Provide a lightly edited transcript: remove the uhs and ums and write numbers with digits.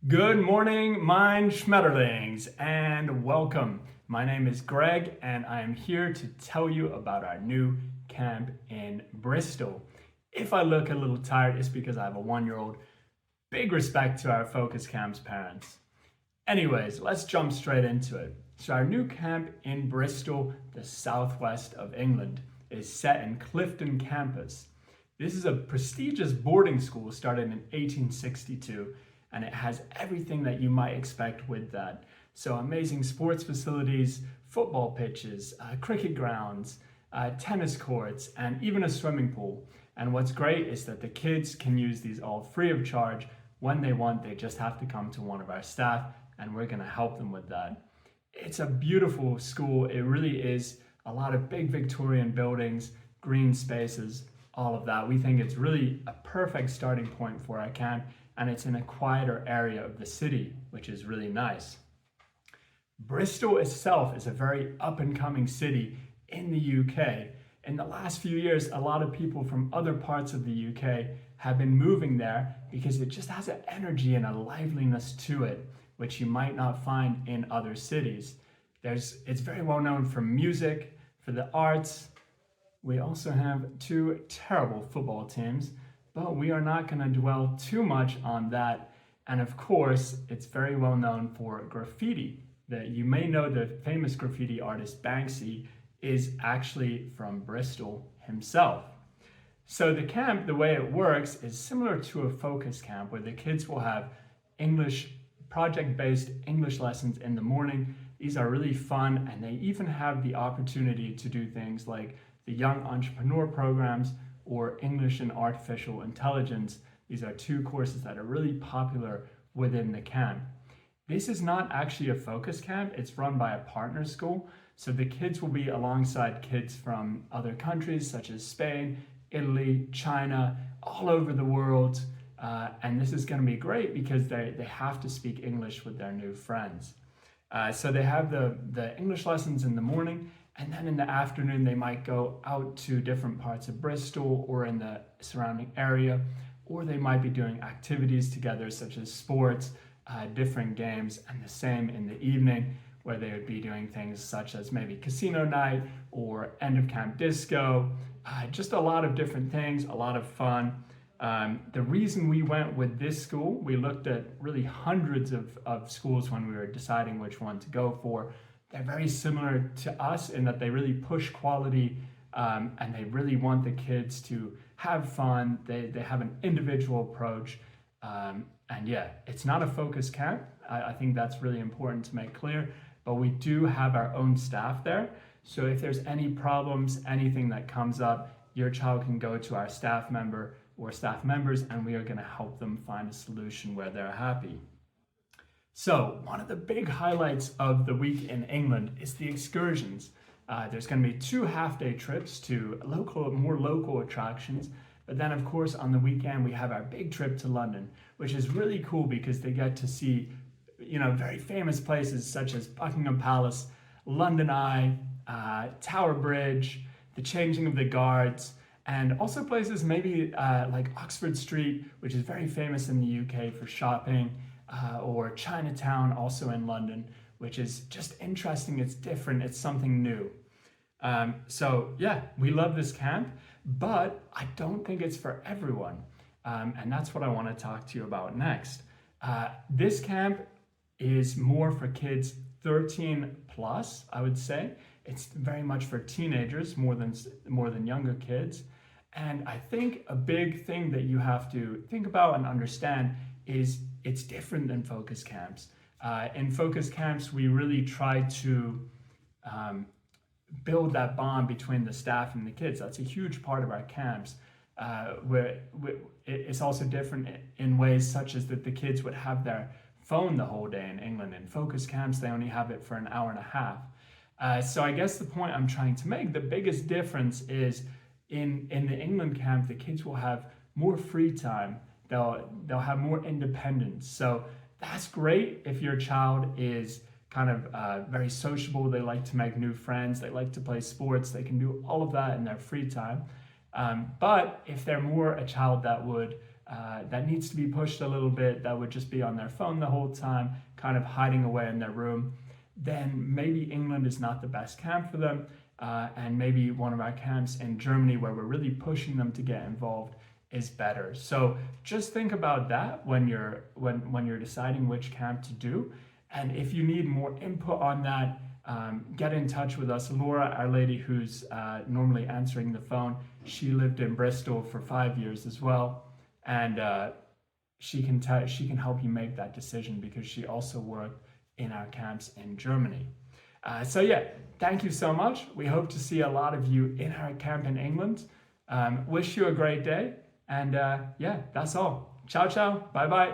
Good morning, mein Schmetterlings, and welcome. My name is Greg, and I am here to tell you about our new camp in Bristol. If I look a little tired, it's because I have a 1-year-old. Big respect to our Focus Camp's parents. Anyways, let's jump straight into it. So our new camp in Bristol, the southwest of England, is set in Clifton campus. This is a prestigious boarding school started in 1862, and it has everything that you might expect with that. So amazing sports facilities, football pitches, cricket grounds, tennis courts, and even a swimming pool. And what's great is that the kids can use these all free of charge. When they want, they just have to come to one of our staff, and we're going to help them with that. It's a beautiful school. It really is. A lot of big Victorian buildings, green spaces, all of that. We think it's really a perfect starting point for our camp, and it's in a quieter area of the city, which is really nice. Bristol itself is a very up-and-coming city in the UK. In the last few years, a lot of people from other parts of the UK have been moving there because it just has an energy and a liveliness to it, which you might not find in other cities. It's very well known for music, for the arts. We also have 2 terrible football teams, but we are not going to dwell too much on that. And of course, it's very well known for graffiti. That you may know the famous graffiti artist Banksy is actually from Bristol himself. So the camp, the way it works is similar to a focus camp where the kids will have project-based English lessons in the morning. These are really fun, and they even have the opportunity to do things like the Young Entrepreneur programs or English and Artificial Intelligence. These are 2 courses that are really popular within the camp. This is not actually a focus camp. It's run by a partner school. So the kids will be alongside kids from other countries such as Spain, Italy, China, all over the world. And this is going to be great because they have to speak English with their new friends. So they have the English lessons in the morning, and then in the afternoon they might go out to different parts of Bristol or in the surrounding area, or they might be doing activities together such as sports, different games, and the same in the evening where they would be doing things such as maybe casino night or end of camp disco, just a lot of different things, a lot of fun. The reason we went with this school, we looked at really hundreds of schools when we were deciding which one to go for. They're very similar to us in that they really push quality, and they really want the kids to have fun. They have an individual approach. And yeah, it's not a focus camp. I think that's really important to make clear, but we do have our own staff there. So if there's any problems, anything that comes up, your child can go to our staff member or staff members, and we are going to help them find a solution where they're happy. So one of the big highlights of the week in England is the excursions. There's going to be 2 half-day trips to more local attractions. But then, of course, on the weekend, we have our big trip to London, which is really cool because they get to see, very famous places such as Buckingham Palace, London Eye, Tower Bridge, the changing of the guards, and also places maybe like Oxford Street, which is very famous in the UK for shopping, or Chinatown, also in London, which is just interesting. It's different. It's something new. So yeah, we love this camp, but I don't think it's for everyone. And that's what I want to talk to you about next. This camp is more for kids 13 plus, I would say. It's very much for teenagers more than younger kids. And I think a big thing that you have to think about and understand is it's different than focus camps. In focus camps, we really try to build that bond between the staff and the kids. That's a huge part of our camps. Where it's also different in ways such as that the kids would have their phone the whole day in England. In focus camps, they only have it for an hour and a half. So I guess the point I'm trying to make, the biggest difference is in the England camp, the kids will have more free time. They'll have more independence. So that's great if your child is kind of very sociable. They like to make new friends. They like to play sports. They can do all of that in their free time. But if they're more a child that would that needs to be pushed a little bit, that would just be on their phone the whole time, kind of hiding away in their room, then maybe England is not the best camp for them. And maybe one of our camps in Germany where we're really pushing them to get involved is better. So just think about that when you're deciding which camp to do. And if you need more input on that, get in touch with us. Laura, our lady who's normally answering the phone, she lived in Bristol for 5 years as well, and she can help you make that decision because she also worked in our camps in Germany. So yeah, thank you so much. We hope to see a lot of you in our camp in England. Wish you a great day, and yeah, that's all. Ciao, ciao. Bye, bye.